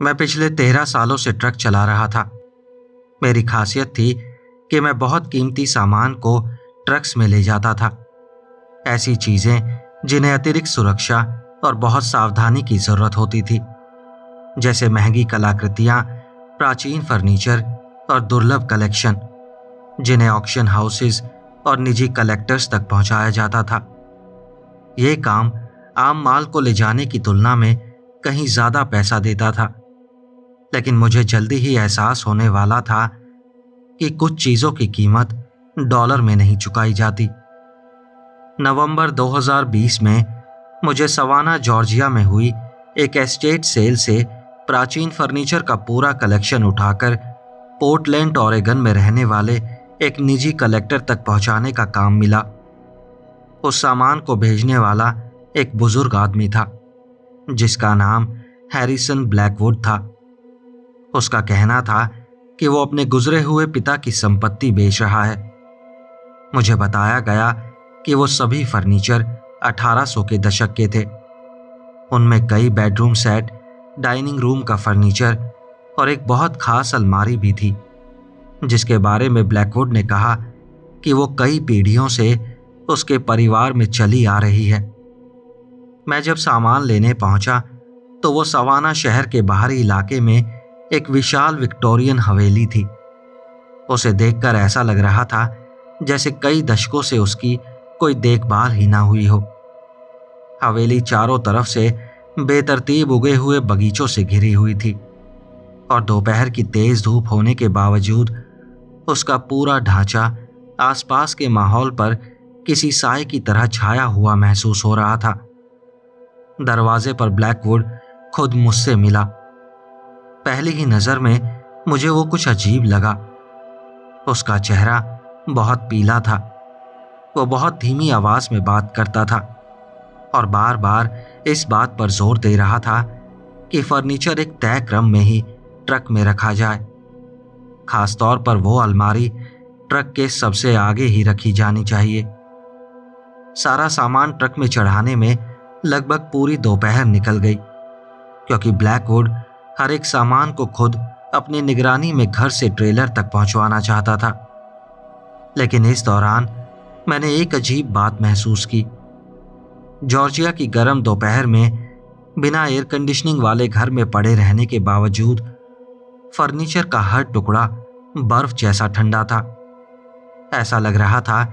मैं पिछले 13 सालों से ट्रक चला रहा था। मेरी खासियत थी कि मैं बहुत कीमती सामान को ट्रक्स में ले जाता था। ऐसी चीजें जिन्हें अतिरिक्त सुरक्षा और बहुत सावधानी की जरूरत होती थी, जैसे महंगी कलाकृतियां, प्राचीन फर्नीचर और दुर्लभ कलेक्शन, जिन्हें ऑक्शन हाउसेस और निजी कलेक्टर्स तक पहुंचाया जाता था। यह काम आम माल को ले जाने की तुलना में कहीं ज्यादा पैसा देता था, लेकिन मुझे जल्दी ही एहसास होने वाला था कि कुछ चीजों की कीमत डॉलर में नहीं चुकाई जाती। नवंबर 2020 में मुझे सवाना जॉर्जिया में हुई एक एस्टेट सेल से प्राचीन फर्नीचर का पूरा कलेक्शन उठाकर पोर्टलैंड ओरेगन में रहने वाले एक निजी कलेक्टर तक पहुंचाने का काम मिला। उस सामान को भेजने वाला एक बुजुर्ग आदमी था, जिसका नाम हैरिसन ब्लैकवुड था। उसका कहना था कि वो अपने गुजरे हुए पिता की संपत्ति बेच रहा है। मुझे बताया गया कि वो सभी फर्नीचर 1800 के दशक के थे। उनमें कई बेडरूम सेट, डाइनिंग रूम का फर्नीचर और एक बहुत खास अलमारी भी थी, जिसके बारे में ब्लैकवुड ने कहा कि वो कई पीढ़ियों से उसके परिवार में चली आ रही है। मैं जब सामान लेने पहुंचा तो वो सवाना शहर के बाहरी इलाके में एक विशाल विक्टोरियन हवेली थी। उसे देखकर ऐसा लग रहा था जैसे कई दशकों से उसकी कोई देखभाल ही ना हुई हो। हवेली चारों तरफ से बेतरतीब उगे हुए बगीचों से घिरी हुई थी और दोपहर की तेज धूप होने के बावजूद उसका पूरा ढांचा आसपास के माहौल पर किसी साए की तरह छाया हुआ महसूस हो रहा था। दरवाजे पर ब्लैकवुड खुद मुझसे मिला। पहली ही नजर में मुझे वो कुछ अजीब लगा। उसका चेहरा बहुत पीला था। वो बहुत धीमी आवाज में बात करता था और बार बार इस बात पर जोर दे रहा था कि फर्नीचर एक तय क्रम में ही ट्रक में रखा जाए। खासतौर पर वो अलमारी ट्रक के सबसे आगे ही रखी जानी चाहिए। सारा सामान ट्रक में चढ़ाने में लगभग पूरी दोपहर निकल गई, क्योंकि ब्लैकवुड हर एक सामान को खुद अपनी निगरानी में घर से ट्रेलर तक पहुंचवाना चाहता था। लेकिन इस दौरान मैंने एक अजीब बात महसूस की। जॉर्जिया की गर्म दोपहर में बिना एयर कंडीशनिंग वाले घर में पड़े रहने के बावजूद फर्नीचर का हर टुकड़ा बर्फ जैसा ठंडा था। ऐसा लग रहा था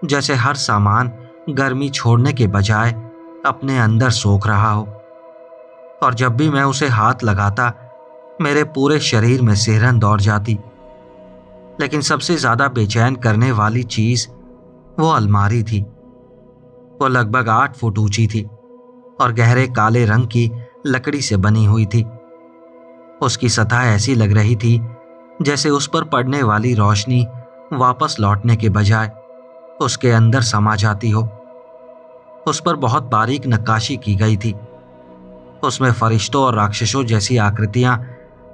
जैसे हर सामान गर्मी छोड़ने के बजाय अपने अंदर सोख रहा हो, और जब भी मैं उसे हाथ लगाता मेरे पूरे शरीर में सिहरन दौड़ जाती। लेकिन सबसे ज्यादा बेचैन करने वाली चीज वो अलमारी थी। वो लगभग 8 फुट ऊंची थी और गहरे काले रंग की लकड़ी से बनी हुई थी। उसकी सतह ऐसी लग रही थी जैसे उस पर पड़ने वाली रोशनी वापस लौटने के बजाय उसके अंदर समा जाती हो। उस पर बहुत बारीक नक्काशी की गई थी। उसमें फरिश्तों और राक्षसों जैसी आकृतियां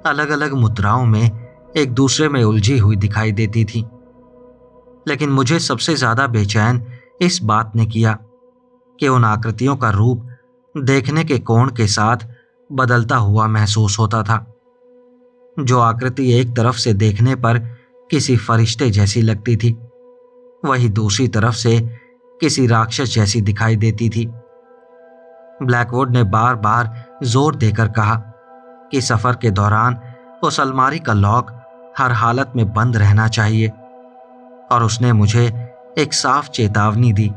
अलग अलग मुद्राओं में एक दूसरे में उलझी हुई दिखाई देती थी। लेकिन मुझे सबसे ज्यादा बेचैन इस बात ने किया कि उन आकृतियों का रूप देखने के कोण के साथ बदलता हुआ महसूस होता था। जो आकृति एक तरफ से देखने पर किसी फरिश्ते जैसी लगती थी, वही दूसरी तरफ से किसी राक्षस जैसी दिखाई देती थी। ब्लैकवुड ने बार बार जोर देकर कहा कि सफर के दौरान उस अलमारी का लॉक हर हालत में बंद रहना चाहिए, और उसने मुझे एक साफ चेतावनी दी,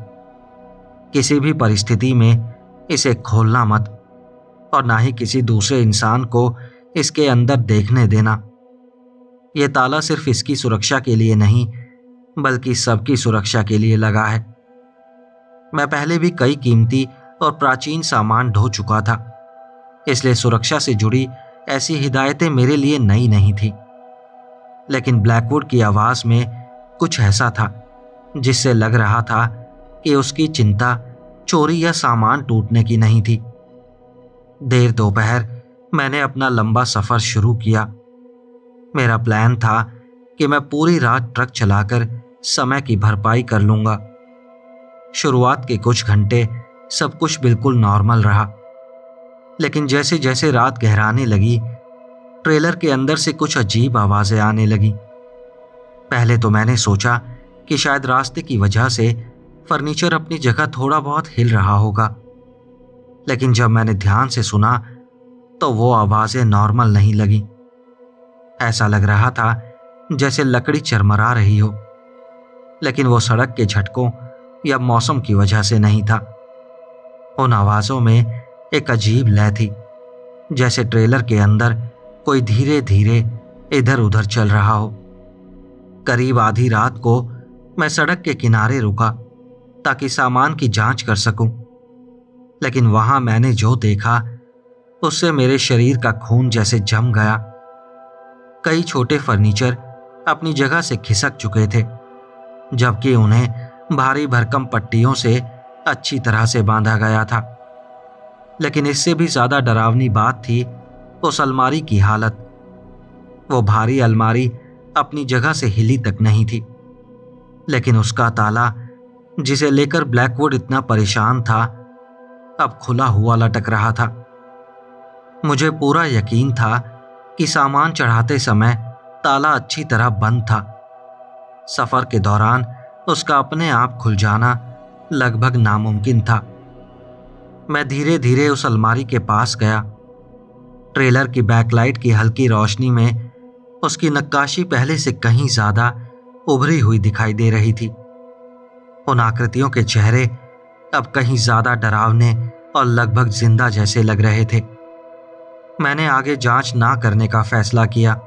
किसी भी परिस्थिति में इसे खोलना मत और ना ही किसी दूसरे इंसान को इसके अंदर देखने देना। यह ताला सिर्फ इसकी सुरक्षा के लिए नहीं बल्कि सबकी सुरक्षा के लिए लगा है। मैं पहले भी कई कीमती और प्राचीन सामान ढो चुका था, इसलिए सुरक्षा से जुड़ी ऐसी हिदायतें मेरे लिए नई नहीं थी। लेकिन ब्लैकवुड की आवाज में कुछ ऐसा था जिससे लग रहा था कि उसकी चिंता चोरी या सामान टूटने की नहीं थी। देर दोपहर मैंने अपना लंबा सफर शुरू किया। मेरा प्लान था कि मैं पूरी रात ट्रक चलाकर समय की भरपाई कर लूंगा। शुरुआत के कुछ घंटे सब कुछ बिल्कुल नॉर्मल रहा, लेकिन जैसे जैसे रात गहराने लगी ट्रेलर के अंदर से कुछ अजीब आवाजें आने लगी। पहले तो मैंने सोचा कि शायद रास्ते की वजह से फर्नीचर अपनी जगह थोड़ा बहुत हिल रहा होगा, लेकिन जब मैंने ध्यान से सुना तो वो आवाजें नॉर्मल नहीं लगी। ऐसा लग रहा था जैसे लकड़ी चरमरा रही हो, लेकिन वो सड़क के झटकों या मौसम की वजह से नहीं था। उन आवाजों में एक अजीब लय थी, जैसे ट्रेलर के अंदर कोई धीरे धीरे इधर उधर चल रहा हो। करीब आधी रात को मैं सड़क के किनारे रुका ताकि सामान की जांच कर सकूं, लेकिन वहां मैंने जो देखा उससे मेरे शरीर का खून जैसे जम गया। कई छोटे फर्नीचर अपनी जगह से खिसक चुके थे, जबकि उन्हें भारी भरकम पट्टियों से अच्छी तरह से बांधा गया था। लेकिन इससे भी ज्यादा डरावनी बात थी उस अलमारी की हालत। वो भारी अलमारी अपनी जगह से हिली तक नहीं थी, लेकिन उसका ताला, जिसे लेकर ब्लैकवुड इतना परेशान था, अब खुला हुआ लटक रहा था। मुझे पूरा यकीन था कि सामान चढ़ाते समय ताला अच्छी तरह बंद था। सफर के दौरान उसका अपने आप खुल जाना लगभग नामुमकिन था। मैं धीरे धीरे उस अलमारी के पास गया। ट्रेलर की बैकलाइट की हल्की रोशनी में उसकी नक्काशी पहले से कहीं ज्यादा उभरी हुई दिखाई दे रही थी। उन आकृतियों के चेहरे अब कहीं ज्यादा डरावने और लगभग जिंदा जैसे लग रहे थे। मैंने आगे जांच ना करने का फैसला किया।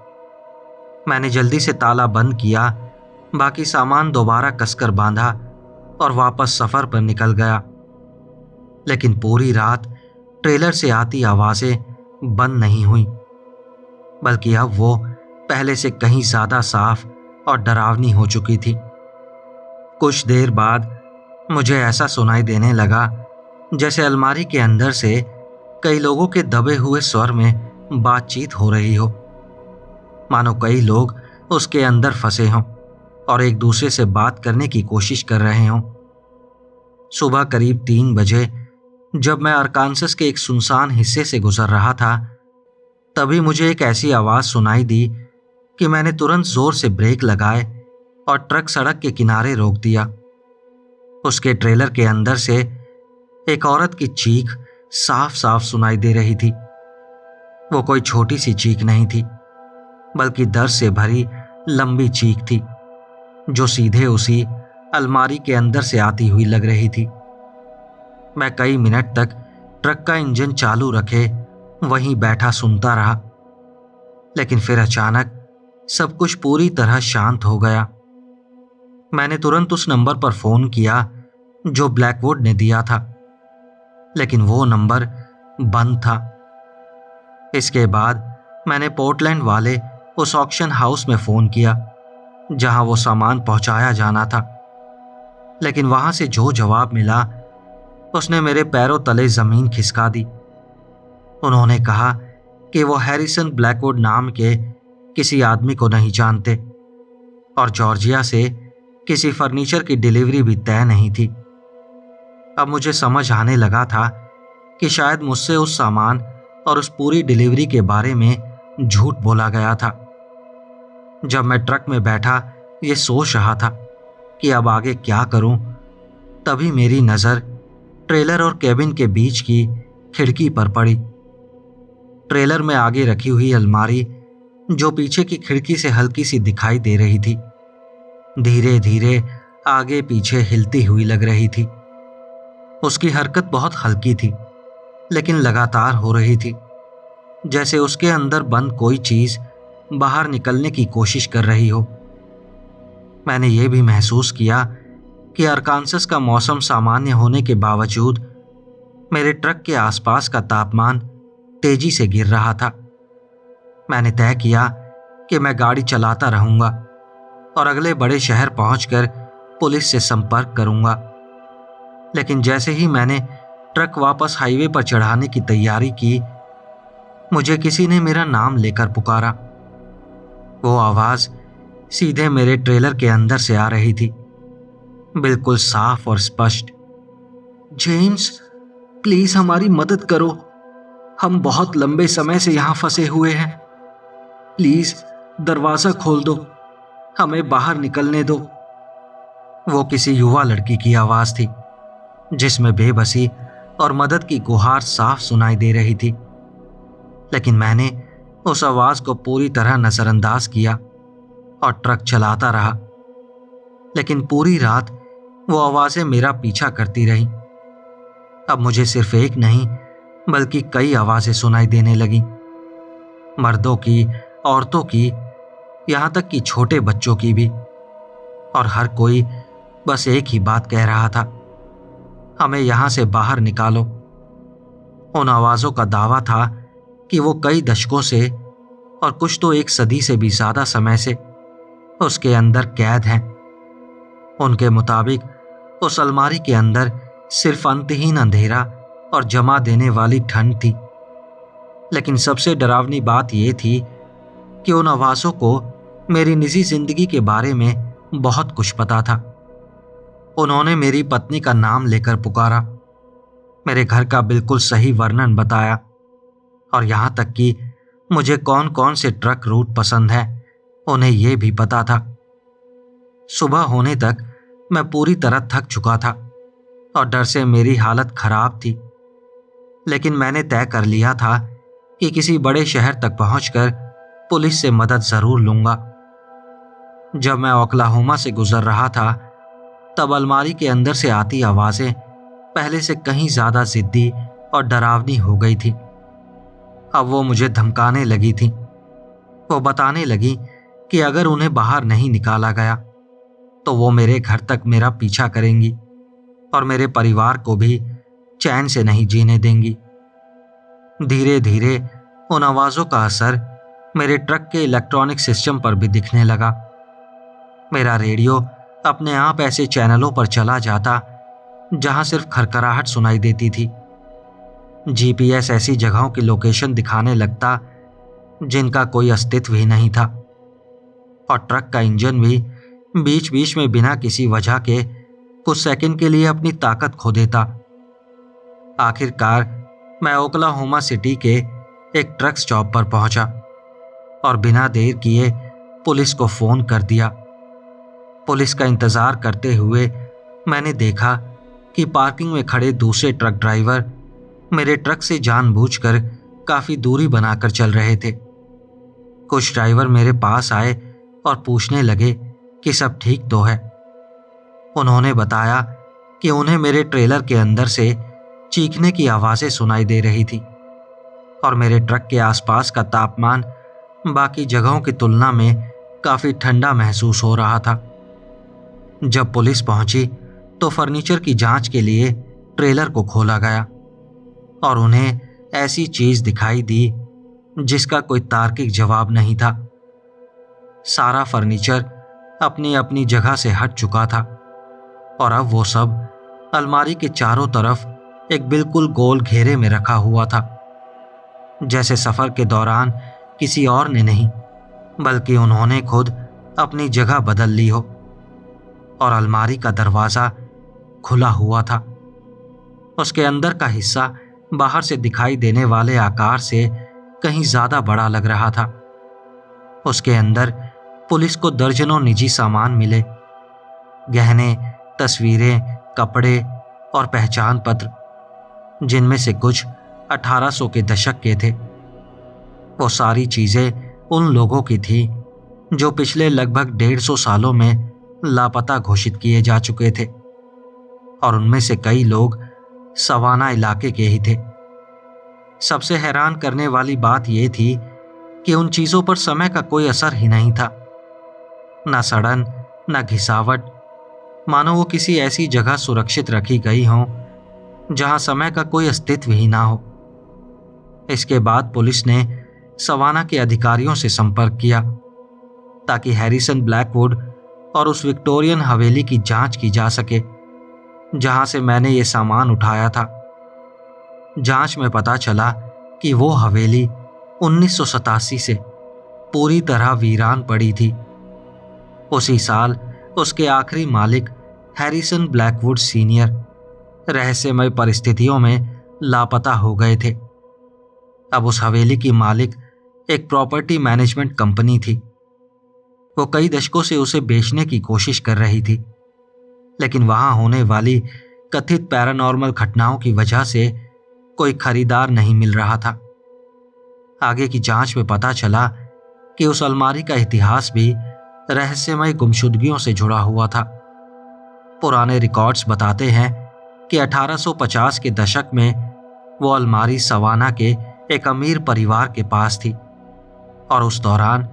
मैंने जल्दी से ताला बंद किया, बाकी सामान दोबारा कसकर बांधा और वापस सफर पर निकल गया। लेकिन पूरी रात ट्रेलर से आती आवाजें बंद नहीं हुई, बल्कि अब वो पहले से कहीं ज्यादा साफ और डरावनी हो चुकी थी। कुछ देर बाद मुझे ऐसा सुनाई देने लगा जैसे अलमारी के अंदर से कई लोगों के दबे हुए स्वर में बातचीत हो रही हो, मानो कई लोग उसके अंदर फंसे हों और एक दूसरे से बात करने की कोशिश कर रहे हों। सुबह करीब 3 बजे जब मैं अरकानसस के एक सुनसान हिस्से से गुजर रहा था, तभी मुझे एक ऐसी आवाज सुनाई दी कि मैंने तुरंत जोर से ब्रेक लगाए और ट्रक सड़क के किनारे रोक दिया। उसके ट्रेलर के अंदर से एक औरत की चीख साफ साफ सुनाई दे रही थी। वो कोई छोटी सी चीख नहीं थी, बल्कि दर्द से भरी लंबी चीख थी, जो सीधे उसी अलमारी के अंदर से आती हुई लग रही थी। मैं कई मिनट तक ट्रक का इंजन चालू रखे वहीं बैठा सुनता रहा, लेकिन फिर अचानक सब कुछ पूरी तरह शांत हो गया। मैंने तुरंत उस नंबर पर फोन किया जो ब्लैकवुड ने दिया था, लेकिन वो नंबर बंद था। इसके बाद मैंने पोर्टलैंड वाले उस ऑक्शन हाउस में फोन किया जहां वो सामान पहुंचाया जाना था, लेकिन वहां से जो जवाब मिला उसने मेरे पैरों तले जमीन खिसका दी। उन्होंने कहा कि वो हैरिसन ब्लैकवुड नाम के किसी आदमी को नहीं जानते और जॉर्जिया से किसी फर्नीचर की डिलीवरी भी तय नहीं थी। अब मुझे समझ आने लगा था कि शायद मुझसे उस सामान और उस पूरी डिलीवरी के बारे में झूठ बोला गया था। जब मैं ट्रक में बैठा ये सोच रहा था कि अब आगे क्या करूं, तभी मेरी नज़र ट्रेलर और केबिन के बीच की खिड़की पर पड़ी। ट्रेलर में आगे रखी हुई अलमारी, जो पीछे की खिड़की से हल्की सी दिखाई दे रही थी, धीरे धीरे आगे पीछे हिलती हुई लग रही थी। उसकी हरकत बहुत हल्की थी, लेकिन लगातार हो रही थी, जैसे उसके अंदर बंद कोई चीज बाहर निकलने की कोशिश कर रही हो। मैंने ये भी महसूस किया कि अरकानसस का मौसम सामान्य होने के बावजूद मेरे ट्रक के आसपास का तापमान तेजी से गिर रहा था। मैंने तय किया कि मैं गाड़ी चलाता रहूंगा और अगले बड़े शहर पहुंचकर पुलिस से संपर्क करूंगा। लेकिन जैसे ही मैंने ट्रक वापस हाईवे पर चढ़ाने की तैयारी की, मुझे किसी ने मेरा नाम लेकर पुकारा। वो आवाज सीधे मेरे ट्रेलर के अंदर से आ रही थी, बिल्कुल साफ और स्पष्ट। जेम्स, प्लीज हमारी मदद करो, हम बहुत लंबे समय से यहां फंसे हुए हैं। प्लीज दरवाजा खोल दो, हमें बाहर निकलने दो। वो किसी युवा लड़की की आवाज थी जिसमें बेबसी और मदद की गुहार साफ सुनाई दे रही थी। लेकिन मैंने उस आवाज को पूरी तरह नजरअंदाज किया और ट्रक चलाता रहा। लेकिन पूरी रात वो आवाजें मेरा पीछा करती रहीं। अब मुझे सिर्फ एक नहीं बल्कि कई आवाजें सुनाई देने लगीं, मर्दों की, औरतों की, यहां तक कि छोटे बच्चों की भी। और हर कोई बस एक ही बात कह रहा था, हमें यहां से बाहर निकालो। उन आवाजों का दावा था कि वो कई दशकों से और कुछ तो एक सदी से भी ज्यादा समय से उसके अंदर कैद हैं। उनके मुताबिक उस अलमारी के अंदर सिर्फ अंतहीन अंधेरा और जमा देने वाली ठंड थी। लेकिन सबसे डरावनी बात यह थी कि उन आवाजों को मेरी निजी जिंदगी के बारे में बहुत कुछ पता था। उन्होंने मेरी पत्नी का नाम लेकर पुकारा, मेरे घर का बिल्कुल सही वर्णन बताया और यहां तक कि मुझे कौन कौन से ट्रक रूट पसंद है उन्हें यह भी पता था। सुबह होने तक मैं पूरी तरह थक चुका था और डर से मेरी हालत खराब थी। लेकिन मैंने तय कर लिया था कि किसी बड़े शहर तक पहुंचकर पुलिस से मदद जरूर लूंगा। जब मैं ओक्लाहोमा से गुजर रहा था तब अलमारी के अंदर से आती आवाजें पहले से कहीं ज्यादा जिद्दी और डरावनी हो गई थी। अब वो मुझे धमकाने लगी थी। वो बताने लगी कि अगर उन्हें बाहर नहीं निकाला गया तो वो मेरे घर तक मेरा पीछा करेंगी और मेरे परिवार को भी चैन से नहीं जीने देंगी। धीरे धीरे उन आवाजों का असर मेरे ट्रक के इलेक्ट्रॉनिक सिस्टम पर भी दिखने लगा। मेरा रेडियो अपने आप ऐसे चैनलों पर चला जाता जहां सिर्फ खरखराहट सुनाई देती थी। जीपीएस ऐसी जगहों की लोकेशन दिखाने लगता जिनका कोई अस्तित्व ही नहीं था और ट्रक का इंजन भी बीच बीच में बिना किसी वजह के कुछ सेकंड के लिए अपनी ताकत खो देता। आखिरकार मैं ओक्लाहोमा सिटी के एक ट्रक स्टॉप पर पहुंचा और बिना देर किए पुलिस को फोन कर दिया। पुलिस का इंतजार करते हुए मैंने देखा कि पार्किंग में खड़े दूसरे ट्रक ड्राइवर मेरे ट्रक से जानबूझकर काफी दूरी बनाकर चल रहे थे। कुछ ड्राइवर मेरे पास आए और पूछने लगे कि सब ठीक तो है। उन्होंने बताया कि उन्हें मेरे ट्रेलर के अंदर से चीखने की आवाजें सुनाई दे रही थी और मेरे ट्रक के आसपास का तापमान बाकी जगहों की तुलना में काफी ठंडा महसूस हो रहा था। जब पुलिस पहुंची तो फर्नीचर की जांच के लिए ट्रेलर को खोला गया और उन्हें ऐसी चीज दिखाई दी जिसका कोई तार्किक जवाब नहीं था। सारा फर्नीचर अपनी अपनी जगह से हट चुका था और अब वो सब अलमारी के चारों तरफ एक बिल्कुल गोल घेरे में रखा हुआ था, जैसे सफर के दौरान किसी और ने नहीं बल्कि उन्होंने खुद अपनी जगह बदल ली हो। और अलमारी का दरवाजा खुला हुआ था। उसके अंदर का हिस्सा बाहर से दिखाई देने वाले आकार से कहीं ज्यादा बड़ा लग रहा था। उसके अंदर पुलिस को दर्जनों निजी सामान मिले, गहने, तस्वीरें, कपड़े और पहचान पत्र, जिनमें से कुछ 1800 के दशक के थे। वो सारी चीजें उन लोगों की थी जो पिछले लगभग 150 सालों में लापता घोषित किए जा चुके थे और उनमें से कई लोग सवाना इलाके के ही थे। सबसे हैरान करने वाली बात यह थी कि उन चीजों पर समय का कोई असर ही नहीं था, न सड़न न घिसावट, मानो वो किसी ऐसी जगह सुरक्षित रखी गई हों जहां समय का कोई अस्तित्व ही ना हो। इसके बाद पुलिस ने सवाना के अधिकारियों से संपर्क किया ताकि हैरिसन ब्लैकवुड और उस विक्टोरियन हवेली की जांच की जा सके जहां से मैंने ये सामान उठाया था। जांच में पता चला कि वो हवेली 1987 से पूरी तरह वीरान पड़ी थी। उसी साल उसके आखिरी मालिक हैरिसन ब्लैकवुड सीनियर रहस्यमय परिस्थितियों में लापता हो गए थे। अब उस हवेली की मालिक एक प्रॉपर्टी मैनेजमेंट कंपनी थी। वो कई दशकों से उसे बेचने की कोशिश कर रही थी, लेकिन वहां होने वाली कथित पैरानॉर्मल घटनाओं की वजह से कोई खरीदार नहीं मिल रहा था। आगे की जांच में पता चला कि उस अलमारी का इतिहास भी रहस्यमय गुमशुदगियों से जुड़ा हुआ था। पुराने रिकॉर्ड्स बताते हैं कि 1850 के दशक में वो अलमारी सवाना के एक अमीर परिवार के पास थी और उस दौरान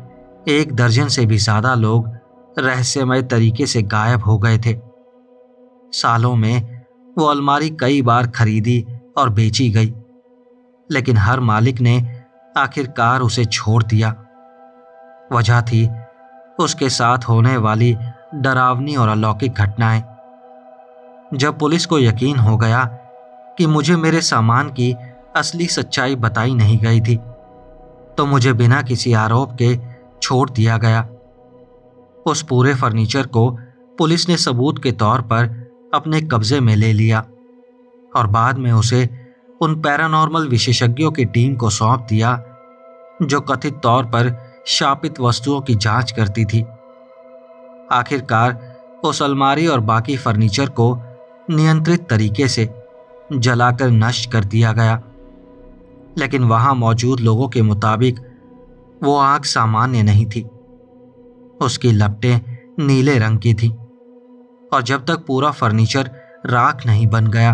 1 दर्जन से भी ज्यादा लोग रहस्यमय तरीके से गायब हो गए थे। सालों में वो अलमारी कई बार खरीदी और बेची गई, लेकिन हर मालिक ने आखिरकार उसे छोड़ दिया। वजह थी उसके साथ होने वाली डरावनी और अलौकिक घटनाएं। जब पुलिस को यकीन हो गया कि मुझे मेरे सामान की असली सच्चाई बताई नहीं गई थी, तो मुझे बिना किसी आरोप के छोड़ दिया गया। उस पूरे फर्नीचर को पुलिस ने सबूत के तौर पर अपने कब्जे में ले लिया और बाद में उसे उन पैरानॉर्मल विशेषज्ञों की टीम को सौंप दिया जो कथित तौर पर शापित वस्तुओं की जांच करती थी। आखिरकार उस अलमारी और बाकी फर्नीचर को नियंत्रित तरीके से जलाकर नष्ट कर दिया गया, लेकिन वहां मौजूद लोगों के मुताबिक वो आग सामान्य नहीं थी। उसकी लपटें नीले रंग की थी और जब तक पूरा फर्नीचर राख नहीं बन गया,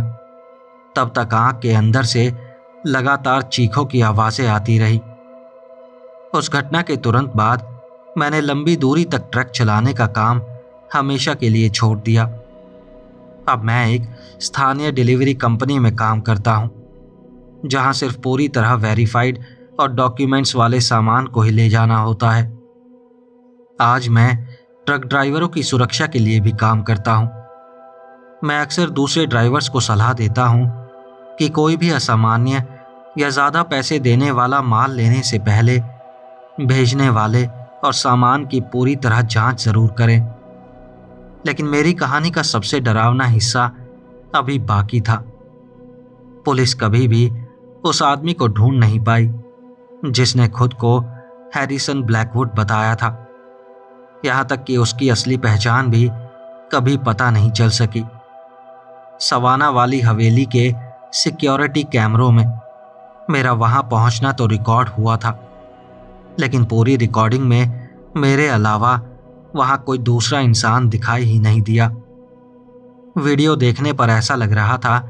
तब तक आग के अंदर से लगातार चीखों की आवाजें आती रही। उस घटना के तुरंत बाद मैंने लंबी दूरी तक ट्रक चलाने का काम हमेशा के लिए छोड़ दिया। अब मैं एक स्थानीय डिलीवरी कंपनी में काम करता हूं, जहां सिर्फ पूरी तरह वेरीफाइड और डॉक्यूमेंट्स वाले सामान को ही ले जाना होता है। आज मैं ट्रक ड्राइवरों की सुरक्षा के लिए भी काम करता हूं। मैं अक्सर दूसरे ड्राइवर्स को सलाह देता हूं कि कोई भी असामान्य या ज़्यादा पैसे देने वाला माल लेने से पहले भेजने वाले और सामान की पूरी तरह जांच जरूर करें। लेकिन मेरी कहानी का सबसे डरावना हिस्सा अभी बाकी था। पुलिस कभी भी उस आदमी को ढूंढ नहीं पाई जिसने खुद को हैरिसन ब्लैकवुड बताया था। यहां तक कि उसकी असली पहचान भी कभी पता नहीं चल सकी। सवाना वाली हवेली के सिक्योरिटी कैमरों में मेरा वहां पहुंचना तो रिकॉर्ड हुआ था, लेकिन पूरी रिकॉर्डिंग में मेरे अलावा वहां कोई दूसरा इंसान दिखाई ही नहीं दिया। वीडियो देखने पर ऐसा लग रहा था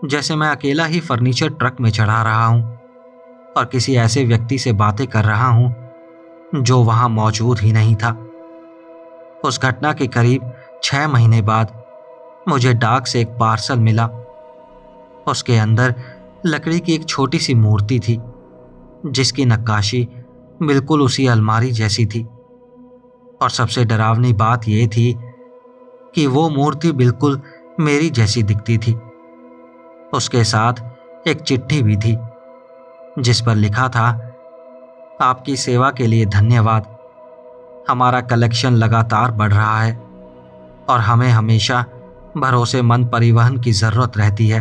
जैसे मैं अकेला ही फर्नीचर ट्रक में चढ़ा रहा हूं और किसी ऐसे व्यक्ति से बातें कर रहा हूं जो वहां मौजूद ही नहीं था। उस घटना के करीब 6 महीने बाद मुझे डाक से एक पार्सल मिला। उसके अंदर लकड़ी की एक छोटी सी मूर्ति थी जिसकी नक्काशी बिल्कुल उसी अलमारी जैसी थी, और सबसे डरावनी बात यह थी कि वो मूर्ति बिल्कुल मेरी जैसी दिखती थी। उसके साथ एक चिट्ठी भी थी जिस पर लिखा था, आपकी सेवा के लिए धन्यवाद। हमारा कलेक्शन लगातार बढ़ रहा है और हमें हमेशा भरोसेमंद परिवहन की जरूरत रहती है।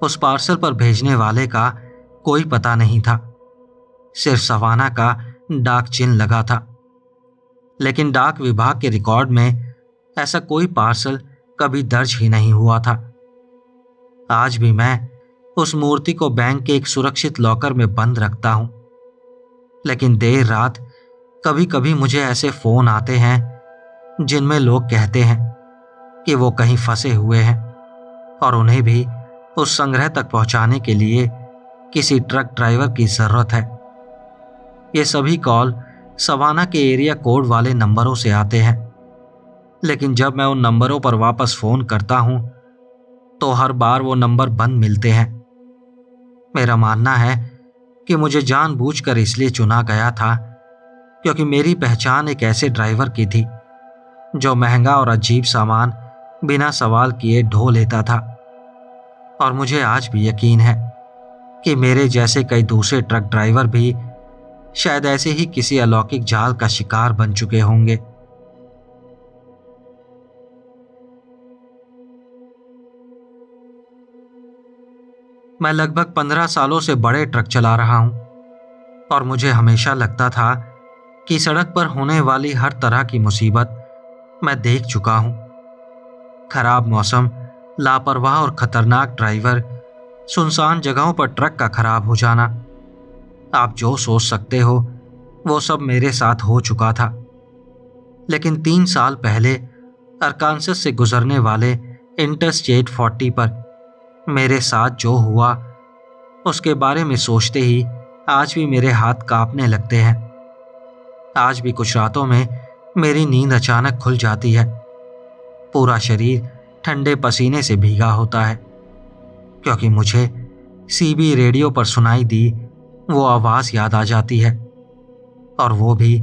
उस पार्सल पर भेजने वाले का कोई पता नहीं था, सिर्फ सवाना का डाक चिन्ह लगा था। लेकिन डाक विभाग के रिकॉर्ड में ऐसा कोई पार्सल कभी दर्ज ही नहीं हुआ था। आज भी मैं उस मूर्ति को बैंक के एक सुरक्षित लॉकर में बंद रखता हूं, लेकिन देर रात कभी कभी मुझे ऐसे फोन आते हैं जिनमें लोग कहते हैं कि वो कहीं फंसे हुए हैं और उन्हें भी उस संग्रह तक पहुंचाने के लिए किसी ट्रक ड्राइवर की जरूरत है। ये सभी कॉल सवाना के एरिया कोड वाले नंबरों से आते हैं, लेकिन जब मैं उन नंबरों पर वापस फोन करता हूं तो हर बार वो नंबर बंद मिलते हैं। मेरा मानना है कि मुझे जानबूझकर इसलिए चुना गया था क्योंकि मेरी पहचान एक ऐसे ड्राइवर की थी जो महंगा और अजीब सामान बिना सवाल किए ढो लेता था। और मुझे आज भी यकीन है कि मेरे जैसे कई दूसरे ट्रक ड्राइवर भी शायद ऐसे ही किसी अलौकिक जाल का शिकार बन चुके होंगे। मैं लगभग 15 सालों से बड़े ट्रक चला रहा हूं, और मुझे हमेशा लगता था कि सड़क पर होने वाली हर तरह की मुसीबत मैं देख चुका हूं। खराब मौसम, लापरवाह और खतरनाक ड्राइवर, सुनसान जगहों पर ट्रक का खराब हो जाना, आप जो सोच सकते हो वो सब मेरे साथ हो चुका था। लेकिन 3 साल पहले अरकानसस से गुजरने वाले इंटरस्टेट 40 पर मेरे साथ जो हुआ, उसके बारे में सोचते ही आज भी मेरे हाथ कांपने लगते हैं। आज भी कुछ रातों में मेरी नींद अचानक खुल जाती है। पूरा शरीर ठंडे पसीने से भीगा होता है, क्योंकि मुझे सीबी रेडियो पर सुनाई दी वो आवाज़ याद आ जाती है, और वो भी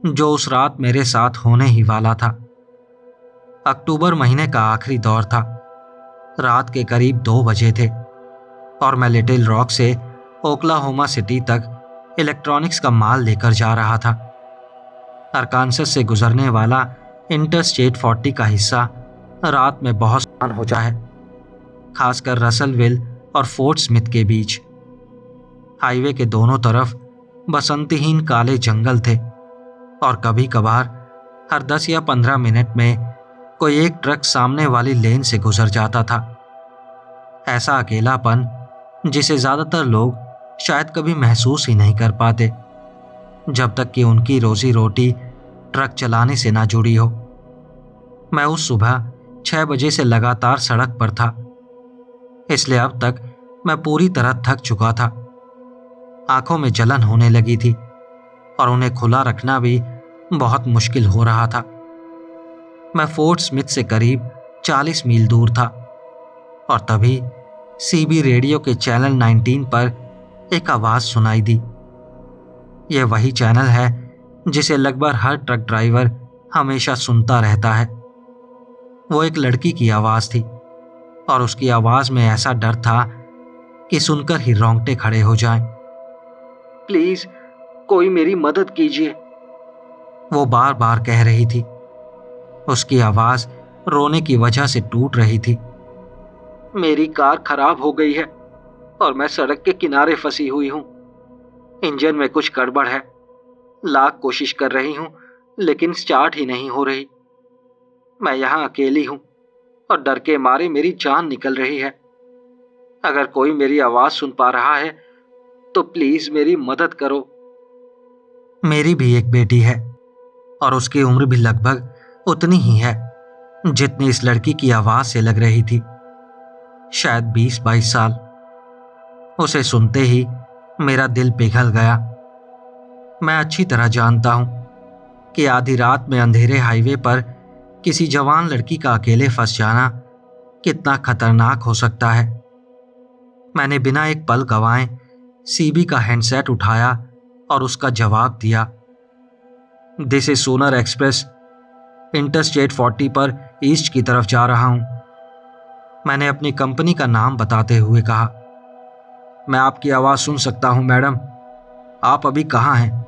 जो उस रात मेरे साथ होने ही वाला था। अक्टूबर महीने का आखिरी दौर था। रात के करीब 2 बजे थे और मैं लिटिल रॉक से ओक्लाहोमा सिटी तक इलेक्ट्रॉनिक्स का माल लेकर जा रहा था। अरकानसस से गुजरने वाला इंटरस्टेट 40 का हिस्सा रात में बहुत सुनसान हो जाता है, खासकर रसलविल और फोर्ट स्मिथ के बीच। हाईवे के दोनों तरफ बसंतहीन काले जंगल थे और कभी कभार हर 10 या 15 मिनट में कोई एक ट्रक सामने वाली लेन से गुजर जाता था। ऐसा अकेलापन जिसे ज्यादातर लोग शायद कभी महसूस ही नहीं कर पाते, जब तक कि उनकी रोजी रोटी ट्रक चलाने से ना जुड़ी हो। मैं उस सुबह 6 बजे से लगातार सड़क पर था, इसलिए अब तक मैं पूरी तरह थक चुका था। आंखों में जलन होने लगी थी और उन्हें खुला रखना भी बहुत मुश्किल हो रहा था। मैं फोर्ट स्मिथ से करीब 40 मील दूर था और तभी सीबी रेडियो के चैनल 19 पर एक आवाज़ सुनाई दी। यह वही चैनल है जिसे लगभग हर ट्रक ड्राइवर हमेशा सुनता रहता है। वो एक लड़की की आवाज़ थी और उसकी आवाज़ में ऐसा डर था कि सुनकर ही रोंगटे खड़े हो जाएं। प्लीज कोई मेरी मदद कीजिए, वो बार बार कह रही थी। उसकी आवाज रोने की वजह से टूट रही थी। मेरी कार खराब हो गई है और मैं सड़क के किनारे फंसी हुई हूं। इंजन में कुछ गड़बड़ है। लाख कोशिश कर रही हूं लेकिन स्टार्ट ही नहीं हो रही। मैं यहां अकेली हूं और डर के मारे मेरी जान निकल रही है। अगर कोई मेरी आवाज सुन पा रहा है तो प्लीज मेरी मदद करो। मेरी भी एक बेटी है और उसकी उम्र भी लगभग उतनी ही है जितनी इस लड़की की आवाज से लग रही थी, शायद 20-22 साल। उसे सुनते ही मेरा दिल पिघल गया। मैं अच्छी तरह जानता हूं कि आधी रात में अंधेरे हाईवे पर किसी जवान लड़की का अकेले फंस जाना कितना खतरनाक हो सकता है। मैंने बिना एक पल गंवाए सीबी का हैंडसेट उठाया और उसका जवाब दिया। This is sonar express, interstate 40 पर ईस्ट की तरफ जा रहा हूं। मैंने अपनी कंपनी का नाम बताते हुए कहा। मैं आपकी आवाज़ सुन सकता हूं मैडम। आप अभी कहाँ हैं?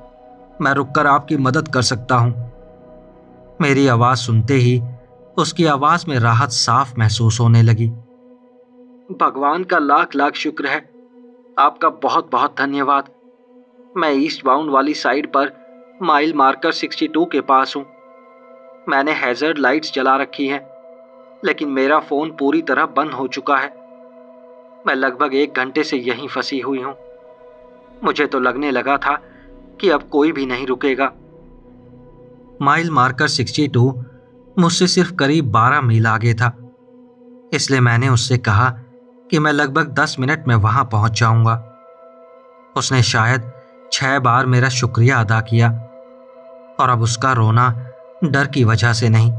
मैं रुककर आपकी मदद कर सकता हूं। मेरी आवाज़ सुनते ही उसकी आवाज़ में राहत साफ महसूस होने लगी। भगवान का लाख लाख शुक्र है, आपका बहुत बहुत धन्यवाद। मैं ईस्ट बाउंड वाली साइड पर माइल मार्कर 62 के पास हूँ। मैंने हैजर्ड लाइट्स जला रखी हैं, लेकिन मेरा फ़ोन पूरी तरह बंद हो चुका है। मैं लगभग 1 घंटे से यहीं फंसी हुई हूँ। मुझे तो लगने लगा था कि अब कोई भी नहीं रुकेगा। माइल मार्कर 62 मुझसे सिर्फ करीब 12 मील आगे था, इसलिए मैंने उससे कहा कि मैं लगभग 10 मिनट में वहां पहुंच जाऊंगा। उसने शायद 6 बार मेरा शुक्रिया अदा किया और अब उसका रोना डर की वजह से नहीं,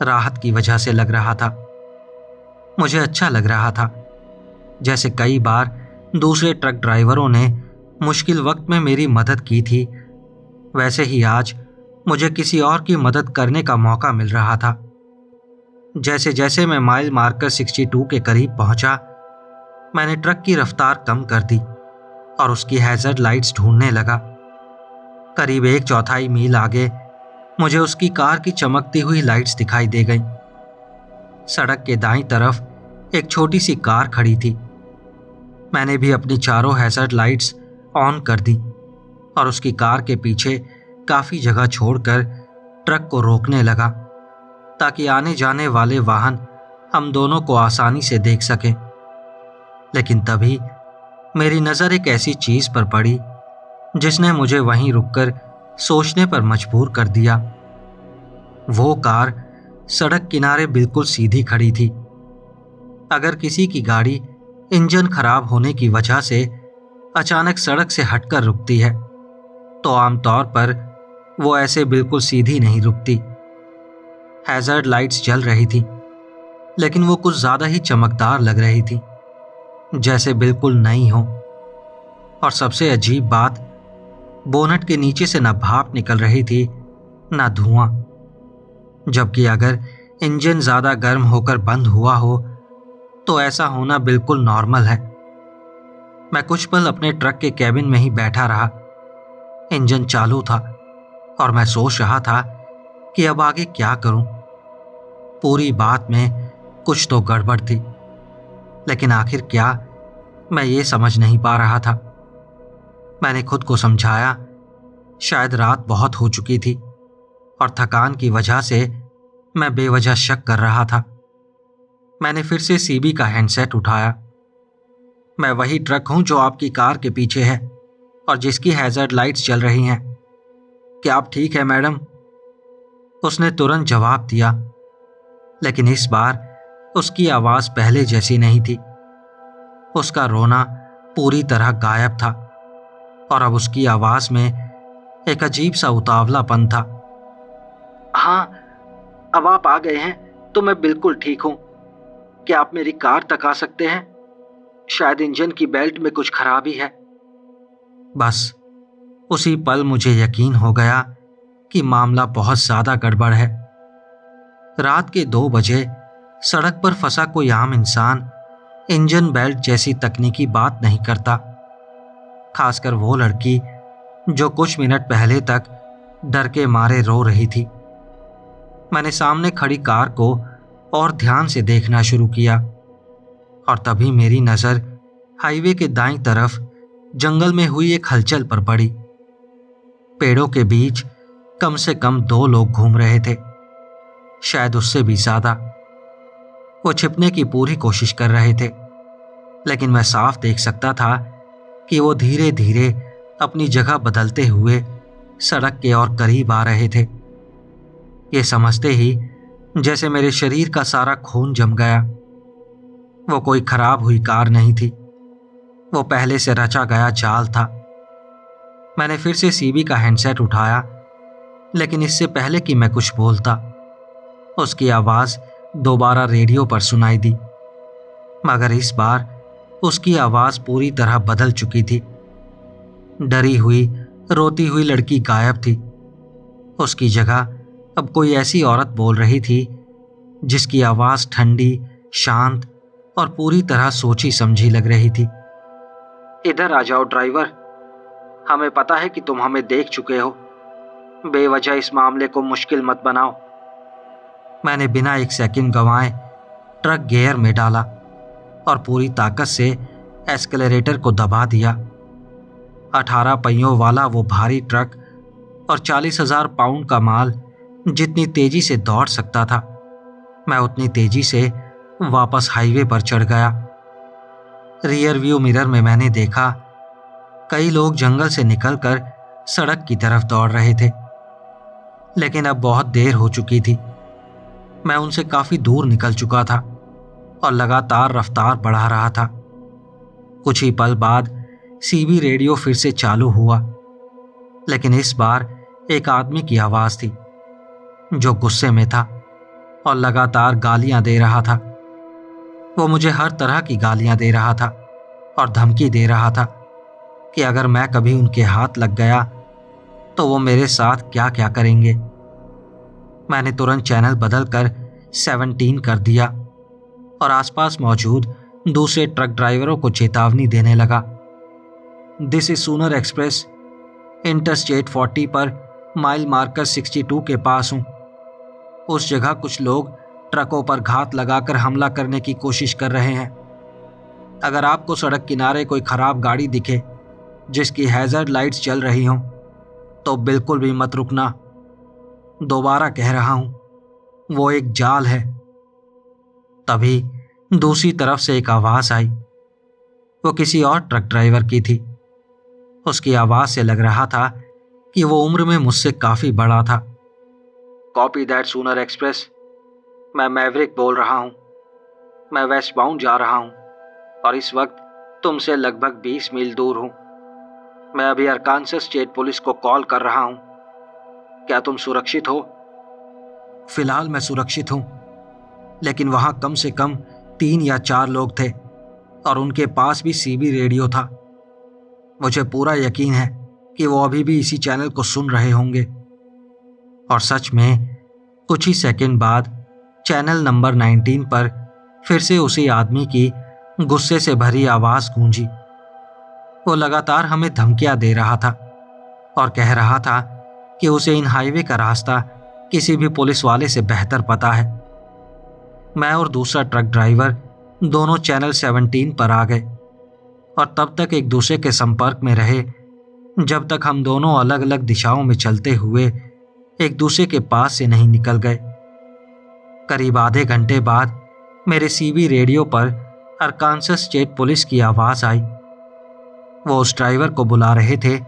राहत की वजह से लग रहा था। मुझे अच्छा लग रहा था। जैसे कई बार दूसरे ट्रक ड्राइवरों ने मुश्किल वक्त में मेरी मदद की थी, वैसे ही आज मुझे किसी और की मदद करने का मौका मिल रहा था। जैसे जैसे मैं माइल मार्कर 62 के करीब पहुंचा, मैंने ट्रक की रफ्तार कम कर दी और उसकी हैजर्ड लाइट्स ढूंढने लगा। करीब 1/4 मील आगे मुझे उसकी कार की चमकती हुई लाइट्स दिखाई दे गईं। सड़क के दाईं तरफ एक छोटी सी कार खड़ी थी। मैंने भी अपनी चारों हैजर्ड लाइट्स ऑन कर दी और उसकी कार के पीछे काफी जगह छोड़कर ट्रक को रोकने लगा ताकि आने जाने वाले वाहन हम दोनों को आसानी से देख सकें। लेकिन तभी मेरी नजर एक ऐसी चीज पर पड़ी जिसने मुझे वहीं रुककर सोचने पर मजबूर कर दिया। वो कार सड़क किनारे बिल्कुल सीधी खड़ी थी। अगर किसी की गाड़ी इंजन खराब होने की वजह से अचानक सड़क से हटकर रुकती है तो आमतौर पर वो ऐसे बिल्कुल सीधी नहीं रुकती। हैज़र्ड लाइट्स जल रही थी, लेकिन वो कुछ ज्यादा ही चमकदार लग रही थी, जैसे बिल्कुल नई हो। और सबसे अजीब बात, बोनट के नीचे से न भाप निकल रही थी न धुआं, जबकि अगर इंजन ज्यादा गर्म होकर बंद हुआ हो तो ऐसा होना बिल्कुल नॉर्मल है। मैं कुछ पल अपने ट्रक के कैबिन में ही बैठा रहा। इंजन चालू था और मैं सोच रहा था कि अब आगे क्या करूं। पूरी बात में कुछ तो गड़बड़ थी, लेकिन आखिर क्या, मैं ये समझ नहीं पा रहा था। मैंने खुद को समझाया शायद रात बहुत हो चुकी थी और थकान की वजह से मैं बेवजह शक कर रहा था। मैंने फिर से सीबी का हैंडसेट उठाया। मैं वही ट्रक हूं जो आपकी कार के पीछे है और जिसकी हैज़र्ड लाइट्स जल रही हैं। क्या आप ठीक है मैडम? उसने तुरंत जवाब दिया, लेकिन इस बार उसकी आवाज पहले जैसी नहीं थी। उसका रोना पूरी तरह गायब था और अब उसकी आवाज में एक अजीब सा उतावलापन था। हाँ, अब आप आ गए हैं तो मैं बिल्कुल ठीक हूं। क्या आप मेरी कार तक आ सकते हैं? शायद इंजन की बेल्ट में कुछ खराबी है। बस उसी पल मुझे यकीन हो गया कि मामला बहुत ज्यादा गड़बड़ है। रात के 2 बजे सड़क पर फंसा कोई आम इंसान इंजन बेल्ट जैसी तकनीकी बात नहीं करता, खासकर वो लड़की जो कुछ मिनट पहले तक डर के मारे रो रही थी। मैंने सामने खड़ी कार को और ध्यान से देखना शुरू किया और तभी मेरी नजर हाईवे के दाईं तरफ जंगल में हुई एक हलचल पर पड़ी। पेड़ों के बीच कम से कम 2 लोग घूम रहे थे, शायद उससे भी ज्यादा। वो छिपने की पूरी कोशिश कर रहे थे, लेकिन मैं साफ देख सकता था कि वो धीरे धीरे अपनी जगह बदलते हुए सड़क के और करीब आ रहे थे। ये समझते ही जैसे मेरे शरीर का सारा खून जम गया। वो कोई खराब हुई कार नहीं थी, वो पहले से रचा गया जाल था। मैंने फिर से सीबी का हैंडसेट उठाया, लेकिन इससे पहले कि मैं कुछ बोलता, उसकी आवाज दोबारा रेडियो पर सुनाई दी, मगर इस बार उसकी आवाज पूरी तरह बदल चुकी थी। डरी हुई, रोती हुई लड़की गायब थी। उसकी जगह अब कोई ऐसी औरत बोल रही थी जिसकी आवाज ठंडी, शांत और पूरी तरह सोची समझी लग रही थी। इधर आ जाओ ड्राइवर, हमें पता है कि तुम हमें देख चुके हो। बेवजह इस मामले को मुश्किल मत बनाओ। मैंने बिना एक सेकंड गंवाए ट्रक गियर में डाला और पूरी ताकत से एस्केलेरेटर को दबा दिया। 18 पहियों वाला वो भारी ट्रक और 40,000 पाउंड का माल जितनी तेजी से दौड़ सकता था, मैं उतनी तेजी से वापस हाईवे पर चढ़ गया। रियर व्यू मिरर में मैंने देखा कई लोग जंगल से निकलकर सड़क की तरफ दौड़ रहे थे, लेकिन अब बहुत देर हो चुकी थी। मैं उनसे काफी दूर निकल चुका था और लगातार रफ्तार बढ़ा रहा था। कुछ ही पल बाद सीबी रेडियो फिर से चालू हुआ, लेकिन इस बार एक आदमी की आवाज थी जो गुस्से में था और लगातार गालियां दे रहा था। वो मुझे हर तरह की गालियां दे रहा था और धमकी दे रहा था कि अगर मैं कभी उनके हाथ लग गया तो वो मेरे साथ क्या क्या करेंगे। मैंने तुरंत चैनल बदलकर 17 कर दिया और आसपास मौजूद दूसरे ट्रक ड्राइवरों को चेतावनी देने लगा। This is sooner express, interstate 40 per mile marker 62 के पास हूं। उस जगह कुछ लोग ट्रकों पर घात लगाकर हमला करने की कोशिश कर रहे हैं। अगर आपको सड़क किनारे कोई खराब गाड़ी दिखे जिसकी हैज़र्ड लाइट्स जल रही हों तो बिल्कुल भी मत रुकना। दोबारा कह रहा हूं, वो एक जाल है। तभी दूसरी तरफ से एक आवाज आई। वो किसी और ट्रक ड्राइवर की थी। उसकी आवाज से लग रहा था कि वो उम्र में मुझसे काफी बड़ा था। Copy that sooner express. मैं मैवरिक बोल रहा हूं। मैं वेस्ट बाउंड जा रहा हूं और इस वक्त तुमसे लगभग 20 मील दूर हूं। मैं अभी अरकानसस स्टेट पुलिस को कॉल कर रहा हूं। क्या तुम सुरक्षित हो? फिलहाल मैं सुरक्षित हूं, लेकिन वहां कम से कम 3 या 4 लोग थे और उनके पास भी सीबी रेडियो था। मुझे पूरा यकीन है कि वो अभी भी इसी चैनल को सुन रहे होंगे। और सच में कुछ ही सेकंड बाद चैनल नंबर 19 पर फिर से उसी आदमी की गुस्से से भरी आवाज गूंजी। वो लगातार हमें धमकियां दे रहा था और कह रहा था कि उसे इन हाईवे का रास्ता किसी भी पुलिस वाले से बेहतर पता है। मैं और दूसरा ट्रक ड्राइवर दोनों चैनल 17 पर आ गए और तब तक एक दूसरे के संपर्क में रहे जब तक हम दोनों अलग अलग दिशाओं में चलते हुए एक दूसरे के पास से नहीं निकल गए। करीब आधे घंटे बाद मेरे सीबी रेडियो पर अरकानसस स्टेट पुलिस की आवाज आई। वो उस ड्राइवर को बुला रहे थे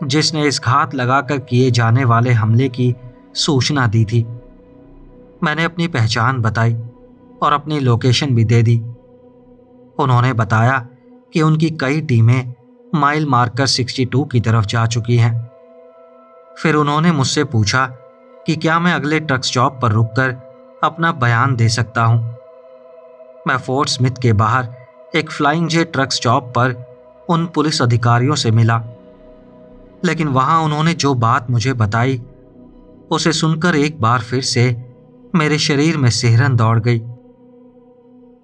जिसने इस घात लगाकर किए जाने वाले हमले की सूचना दी थी। मैंने अपनी पहचान बताई और अपनी लोकेशन भी दे दी। उन्होंने बताया कि उनकी कई टीमें माइल मार्कर 62 की तरफ जा चुकी हैं। फिर उन्होंने मुझसे पूछा कि क्या मैं अगले ट्रक स्टॉप पर रुककर अपना बयान दे सकता हूं। मैं फोर्ट स्मिथ के बाहर एक फ्लाइंग जे ट्रक स्टॉप पर उन पुलिस अधिकारियों से मिला, लेकिन वहां उन्होंने जो बात मुझे बताई उसे सुनकर एक बार फिर से मेरे शरीर में सिहरन दौड़ गई।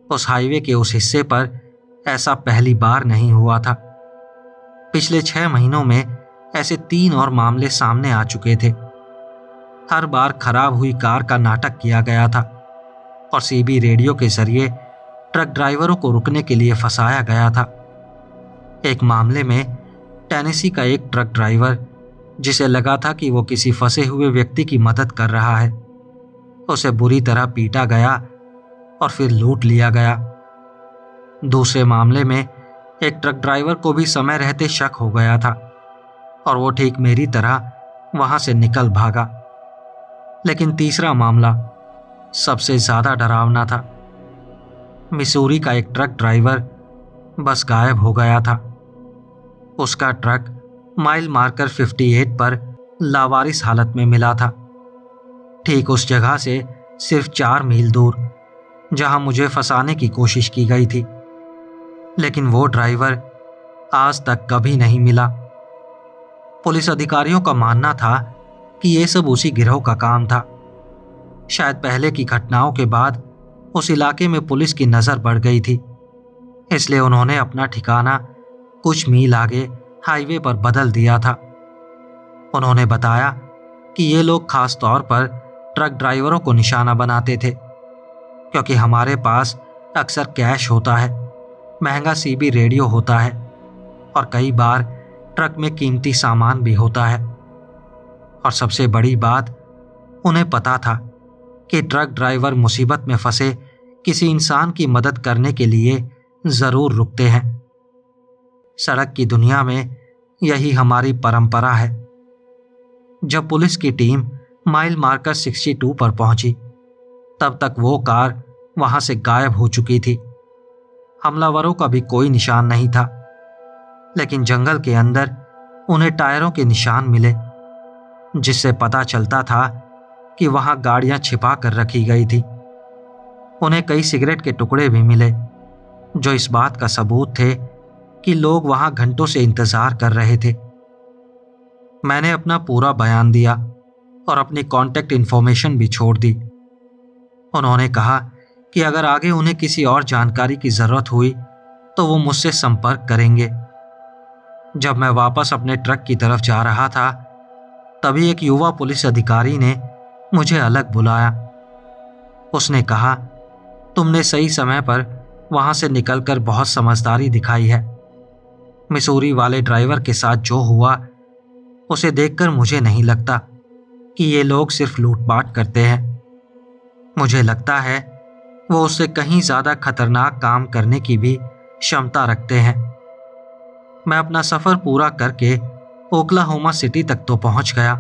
उस हाईवे के उस हिस्से पर ऐसा पहली बार नहीं हुआ था। पिछले 6 महीनों में ऐसे 3 और मामले सामने आ चुके थे। हर बार खराब हुई कार का नाटक किया गया था और सीबी रेडियो के जरिए ट्रक ड्राइवरों को रुकने के लिए फंसाया गया था। एक मामले में टेनेसी का एक ट्रक ड्राइवर, जिसे लगा था कि वो किसी फंसे हुए व्यक्ति की मदद कर रहा है, उसे बुरी तरह पीटा गया और फिर लूट लिया गया। दूसरे मामले में एक ट्रक ड्राइवर को भी समय रहते शक हो गया था और वो ठीक मेरी तरह वहां से निकल भागा। लेकिन तीसरा मामला सबसे ज्यादा डरावना था। मिसूरी का एक ट्रक ड्राइवर बस गायब हो गया था। उसका ट्रक माइल मार्कर 58 पर लावारिस हालत में मिला था, ठीक उस जगह से सिर्फ 4 मील दूर जहां मुझे फंसाने की कोशिश की गई थी। लेकिन वो ड्राइवर आज तक कभी नहीं मिला। पुलिस अधिकारियों का मानना था कि ये सब उसी गिरोह का काम था। शायद पहले की घटनाओं के बाद उस इलाके में पुलिस की नजर बढ़ गई थी, इसलिए उन्होंने अपना ठिकाना कुछ मील आगे हाईवे पर बदल दिया था। उन्होंने बताया कि ये लोग खास तौर पर ट्रक ड्राइवरों को निशाना बनाते थे, क्योंकि हमारे पास अक्सर कैश होता है, महंगा सीबी रेडियो होता है और कई बार ट्रक में कीमती सामान भी होता है। और सबसे बड़ी बात, उन्हें पता था कि ट्रक ड्राइवर मुसीबत में फंसे किसी इंसान की मदद करने के लिए जरूर रुकते हैं। सड़क की दुनिया में यही हमारी परंपरा है। जब पुलिस की टीम माइल मार्कर 62 पर पहुंची, तब तक वो कार वहां से गायब हो चुकी थी। हमलावरों का भी कोई निशान नहीं था, लेकिन जंगल के अंदर उन्हें टायरों के निशान मिले, जिससे पता चलता था कि वहां गाड़ियां छिपा कर रखी गई थी। उन्हें कई सिगरेट के टुकड़े भी मिले, जो इस बात का सबूत थे कि लोग वहां घंटों से इंतजार कर रहे थे। मैंने अपना पूरा बयान दिया और अपनी कॉन्टैक्ट इन्फॉर्मेशन भी छोड़ दी। उन्होंने कहा कि अगर आगे उन्हें किसी और जानकारी की जरूरत हुई तो वो मुझसे संपर्क करेंगे। जब मैं वापस अपने ट्रक की तरफ जा रहा था, तभी एक युवा पुलिस अधिकारी ने मुझे अलग बुलाया। उसने कहा, तुमने सही समय पर वहां से निकलकर बहुत समझदारी दिखाई है। मिसूरी वाले ड्राइवर के साथ जो हुआ, उसे देखकर मुझे नहीं लगता कि ये लोग सिर्फ लूटपाट करते हैं। मुझे लगता है वो उससे कहीं ज्यादा खतरनाक काम करने की भी क्षमता रखते हैं। मैं अपना सफर पूरा करके ओक्लाहोमा सिटी तक तो पहुंच गया,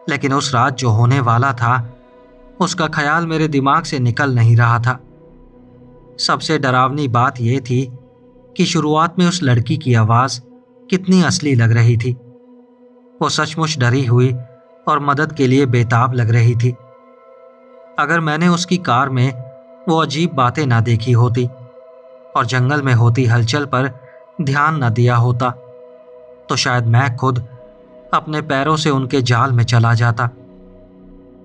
लेकिन उस रात जो होने वाला था उसका ख्याल मेरे दिमाग से निकल नहीं रहा था। सबसे डरावनी बात यह थी कि शुरुआत में उस लड़की की आवाज कितनी असली लग रही थी। वो सचमुच डरी हुई और मदद के लिए बेताब लग रही थी। अगर मैंने उसकी कार में वो अजीब बातें ना देखी होती और जंगल में होती हलचल पर ध्यान न दिया होता, तो शायद मैं खुद अपने पैरों से उनके जाल में चला जाता।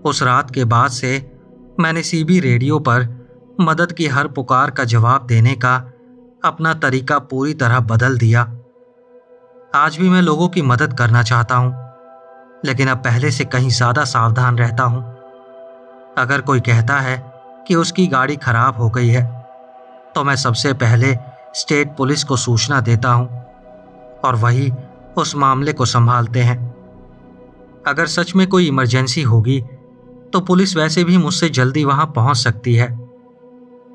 उस रात के बाद से मैंने सीबी रेडियो पर मदद की हर पुकार का जवाब देने का अपना तरीका पूरी तरह बदल दिया। आज भी मैं लोगों की मदद करना चाहता हूं, लेकिन अब पहले से कहीं ज्यादा सावधान रहता हूं। अगर कोई कहता है कि उसकी गाड़ी खराब हो गई है, तो मैं सबसे पहले स्टेट पुलिस को सूचना देता हूं और वही उस मामले को संभालते हैं। अगर सच में कोई इमरजेंसी होगी तो पुलिस वैसे भी मुझसे जल्दी वहां पहुंच सकती है,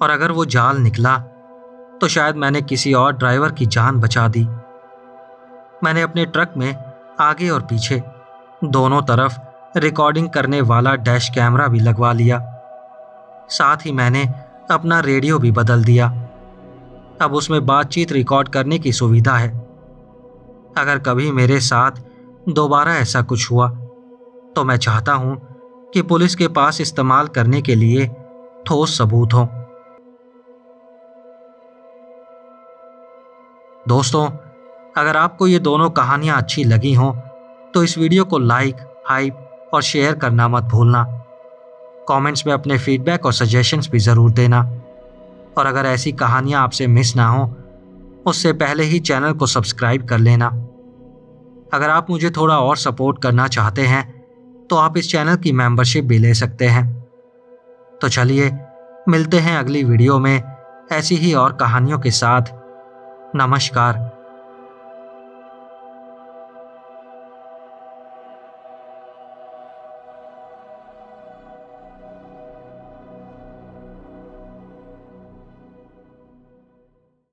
और अगर वो जाल निकला तो शायद मैंने किसी और ड्राइवर की जान बचा दी। मैंने अपने ट्रक में आगे और पीछे दोनों तरफ रिकॉर्डिंग करने वाला डैश कैमरा भी लगवा लिया। साथ ही मैंने अपना रेडियो भी बदल दिया। अब उसमें बातचीत रिकॉर्ड करने की सुविधा है। अगर कभी मेरे साथ दोबारा ऐसा कुछ हुआ तो मैं चाहता हूं कि पुलिस के पास इस्तेमाल करने के लिए ठोस सबूत हो। दोस्तों, अगर आपको ये दोनों कहानियां अच्छी लगी हों तो इस वीडियो को लाइक, हाइप और शेयर करना मत भूलना। कमेंट्स में अपने फीडबैक और सजेशंस भी ज़रूर देना। और अगर ऐसी कहानियां आपसे मिस ना हो, उससे पहले ही चैनल को सब्सक्राइब कर लेना। अगर आप मुझे थोड़ा और सपोर्ट करना चाहते हैं तो आप इस चैनल की मेंबरशिप भी ले सकते हैं। तो चलिए मिलते हैं अगली वीडियो में ऐसी ही और कहानियों के साथ। नमस्कार।